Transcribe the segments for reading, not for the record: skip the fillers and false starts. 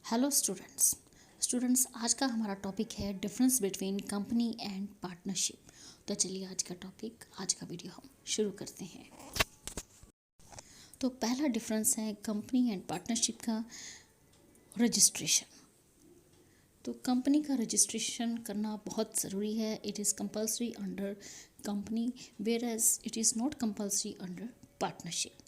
Hello students आज का हमारा टॉपिक है difference between company and partnership. तो चलिए आज का वीडियो हम शुरू करते हैं। तो पहला डिफरेंस है कंपनी एंड पार्टनरशिप का रजिस्ट्रेशन। तो कंपनी का रजिस्ट्रेशन करना बहुत ज़रूरी है। It is compulsory under company whereas it is not compulsory under partnership.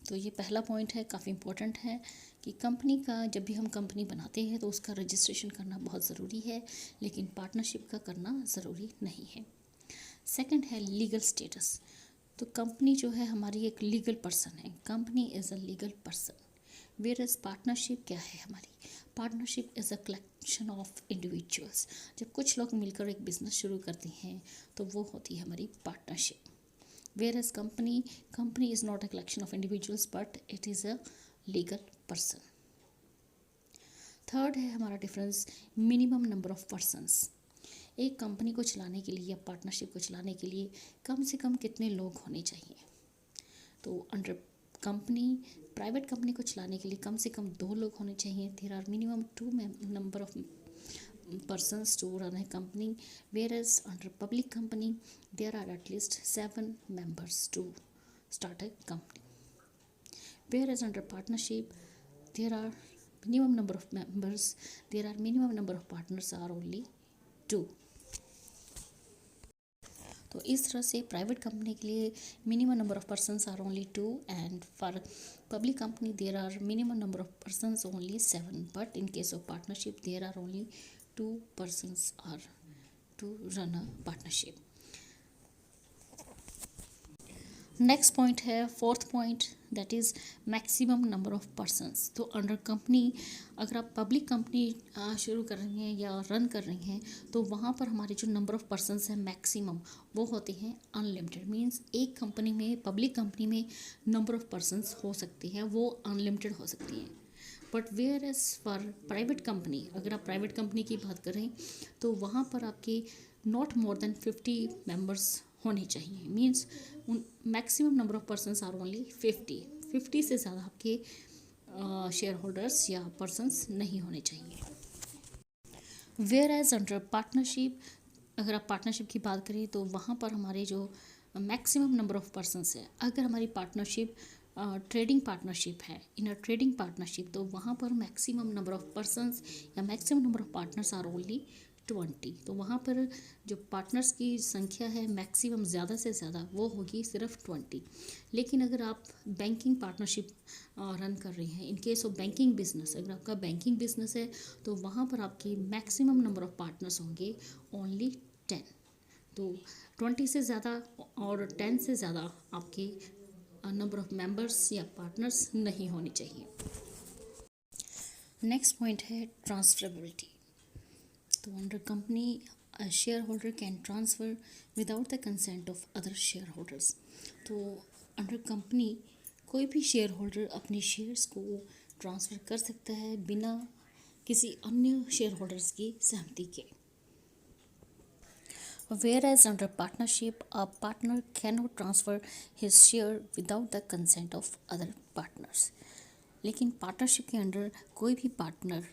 तो ये पहला पॉइंट है, काफ़ी इम्पोर्टेंट है कि कंपनी का जब भी हम कंपनी बनाते हैं तो उसका रजिस्ट्रेशन करना बहुत ज़रूरी है, लेकिन पार्टनरशिप का करना ज़रूरी नहीं है। सेकंड है लीगल स्टेटस। तो कंपनी जो है हमारी एक लीगल पर्सन है। Company is a legal person whereas partnership क्या है हमारी? Partnership is a collection of individuals. जब कुछ लोग मिलकर एक बिज़नेस शुरू करते हैं तो वो होती है हमारी partnership. Whereas company is not a collection of individuals but it is a legal person. Third है हमारा difference minimum number of persons. एक कंपनी को चलाने के लिए या पार्टनरशिप को चलाने के लिए कम से कम कितने लोग होने चाहिए? तो अंडर कंपनी, प्राइवेट कंपनी को चलाने के लिए कम से कम 2 लोग होने चाहिए। There are minimum 2 number of persons to run a company, whereas under public company there are at least 7 members to start a company, whereas under partnership there are minimum number of members, there are minimum number of partners are only 2. तो इस तरह से private company के लिए minimum number of persons are only 2 and for public company there are minimum number of persons only 7, but in case of partnership there are only 2 persons are to run a partnership. Next point है fourth point, that is maximum number of persons. तो under company अगर आप public company शुरू कर रही हैं या run कर रही हैं तो वहाँ पर हमारे जो नंबर ऑफ पर्सन्स हैं मैक्सिमम वो होते हैं अनलिमिटेड। मींस एक कंपनी में, पब्लिक कंपनी में नंबर ऑफ पर्सन्स हो सकती हैं, वो अनलिमिटेड हो सकती हैं। But whereas for private company, अगर आप प्राइवेट कंपनी की बात करें तो वहाँ पर आपके नॉट मोर देन 50 मेंबर्स होने चाहिए। Means maximum number of persons are only 50 से ज़्यादा आपके शेयर होल्डर्स या पर्सन्स नहीं होने चाहिए। वेयर एज अंडर पार्टनरशिप, अगर आप पार्टनरशिप की बात करें तो वहाँ पर हमारे जो मैक्सिमम नंबर ऑफ पर्सन्स है, अगर हमारी पार्टनरशिप ट्रेडिंग पार्टनरशिप है, इन अ ट्रेडिंग पार्टनरशिप, तो वहाँ पर मैक्सिमम नंबर ऑफ पर्सन्स या maximum number of partners are only 20। तो वहाँ पर जो पार्टनर्स की संख्या है मैक्सिमम ज़्यादा से ज़्यादा वो होगी सिर्फ 20। लेकिन अगर आप बैंकिंग पार्टनरशिप रन कर रहे हैं, इन केस ऑफ बैंकिंग बिजनेस, अगर आपका बैंकिंग बिजनेस है तो वहाँ पर आपकी मैक्सिमम नंबर ऑफ पार्टनर्स होंगे ओनली 10। तो 20 से ज़्यादा और 10 से ज़्यादा आपके नंबर ऑफ मेंबर्स या पार्टनर्स नहीं होने चाहिए। नेक्स्ट पॉइंट है ट्रांसफरेबिलिटी। तो under company a shareholder can transfer without the consent of other shareholders. तो अंडर कंपनी कोई भी शेयर होल्डर अपने शेयर्स को ट्रांसफ़र कर सकता है बिना किसी अन्य शेयर होल्डर्स की सहमति के। Whereas under partnership, a partner cannot transfer his share without the consent of other partners. लेकिन पार्टनरशिप के अंडर कोई भी पार्टनर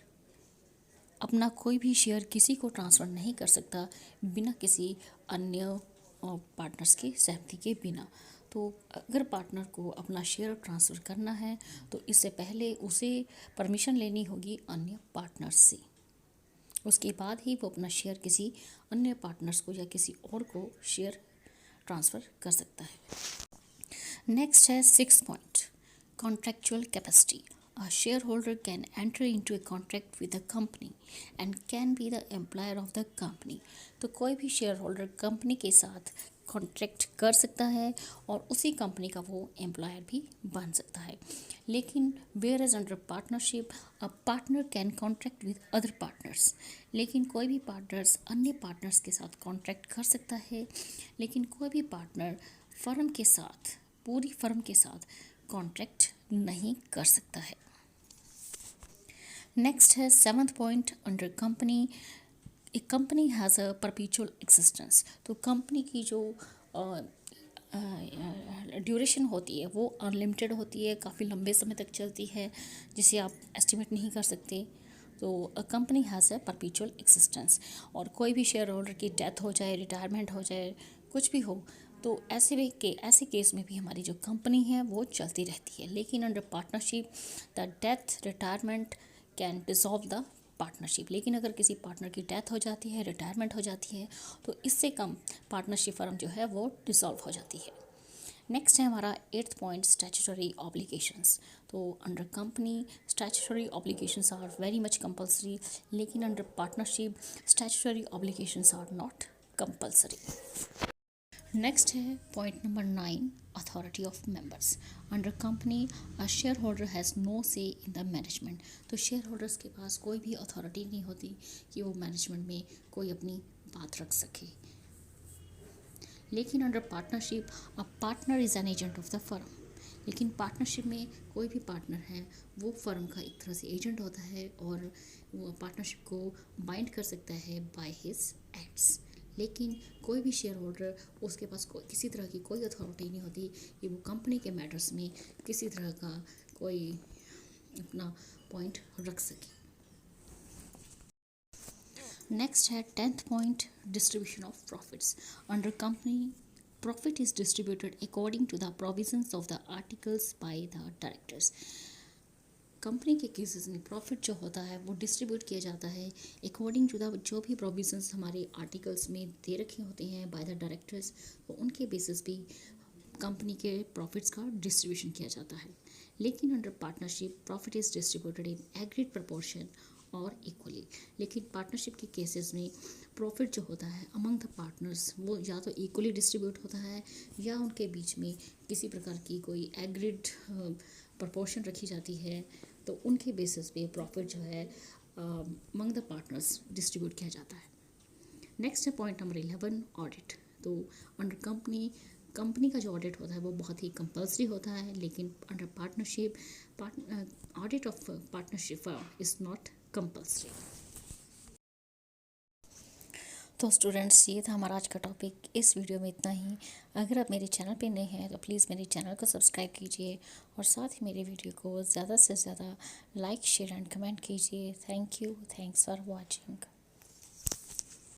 अपना कोई भी शेयर किसी को ट्रांसफ़र नहीं कर सकता बिना किसी अन्य पार्टनर्स की सहमति के बिना। तो अगर पार्टनर को अपना शेयर ट्रांसफ़र करना है तो इससे पहले उसे परमिशन लेनी होगी अन्य पार्टनर्स से, उसके बाद ही वो अपना शेयर किसी अन्य पार्टनर्स को या किसी और को शेयर ट्रांसफ़र कर सकता है। नेक्स्ट है 6 point, contractual capacity. A shareholder can enter into a contract with the company and can be the employer of the company. तो कोई भी शेयर होल्डर कंपनी के साथ कॉन्ट्रैक्ट कर सकता है और उसी कंपनी का वो एम्प्लॉयर भी बन सकता है। लेकिन whereas under partnership, a partner can contract with other partners. लेकिन कोई भी पार्टनर्स अन्य पार्टनर्स के साथ कॉन्ट्रैक्ट कर सकता है, लेकिन कोई भी पार्टनर फर्म के साथ, पूरी फर्म के साथ कॉन्ट्रैक्ट नहीं कर सकता है। नेक्स्ट है 7th point, under company, A company has a perpetual existence. तो कंपनी की जो ड्यूरेशन होती है वो अनलिमिटेड होती है, काफ़ी लंबे समय तक चलती है, जिसे आप एस्टिमेट नहीं कर सकते। तो a company has a perpetual existence, और कोई भी शेयर होल्डर की डेथ हो जाए, रिटायरमेंट हो जाए, कुछ भी हो, तो ऐसे केस में भी हमारी जो कंपनी है वो चलती रहती है। लेकिन under partnership the death retirement can dissolve the partnership. लेकिन अगर किसी पार्टनर की डेथ हो जाती है, रिटायरमेंट हो जाती है, तो इससे कम पार्टनरशिप फर्म जो है वो डिसॉल्व हो जाती है। नेक्स्ट है हमारा 8th पॉइंट, स्टैट्यूटरी ऑब्लिगेशंस। तो under company statutory obligations are very much compulsory, लेकिन under partnership statutory obligations are not compulsory. Next है point number 9, authority of members. Under company a shareholder has no say in the management. तो shareholders के पास कोई भी authority नहीं होती कि वो मैनेजमेंट में कोई अपनी बात रख सके। लेकिन under partnership a partner is an agent of the firm. लेकिन पार्टनरशिप में कोई भी पार्टनर है वो फर्म का एक तरह से एजेंट होता है, और वो पार्टनरशिप को बाइंड कर सकता है बाय हिज एक्ट्स। लेकिन कोई भी शेयर होल्डर, उसके पास कोई किसी तरह की कोई अथॉरिटी नहीं होती कि वो कंपनी के मैटर्स में किसी तरह का कोई अपना पॉइंट रख सके। नेक्स्ट है 10th point, distribution of profits. Under company profit is distributed according to the provisions of the articles by the directors. Company के केसेस में प्रॉफिट जो होता है वो डिस्ट्रीब्यूट किया जाता है अकॉर्डिंग टू द जो भी प्रोविजंस हमारे आर्टिकल्स में दे रखे होते हैं बाय द डायरेक्टर्स, तो उनके बेसिस पे कंपनी के प्रॉफिट्स का डिस्ट्रीब्यूशन किया जाता है। लेकिन under partnership profit is distributed in agreed proportion और इक्वली। लेकिन पार्टनरशिप के केसेस में प्रॉफिट जो होता है अमंग द पार्टनर्स वो या तो इक्वली डिस्ट्रीब्यूट होता है, या उनके बीच में किसी प्रकार की कोई एग्रीड प्रपोर्शन रखी जाती है, तो उनके बेसिस पे प्रॉफिट जो है अमंग द पार्टनर्स डिस्ट्रीब्यूट किया जाता है। नेक्स्ट है पॉइंट नंबर 11, ऑडिट। तो अंडर कंपनी का जो ऑडिट होता है वो बहुत ही कंपल्सरी होता है, लेकिन under partnership audit of partnership firm is not compulsory. तो स्टूडेंट्स, ये था हमारा आज का टॉपिक। इस वीडियो में इतना ही। अगर आप मेरे चैनल पे नए हैं तो प्लीज़ मेरे चैनल को सब्सक्राइब कीजिए, और साथ ही मेरे वीडियो को ज़्यादा से ज़्यादा लाइक, शेयर एंड कमेंट कीजिए। Thank you, thanks for watching.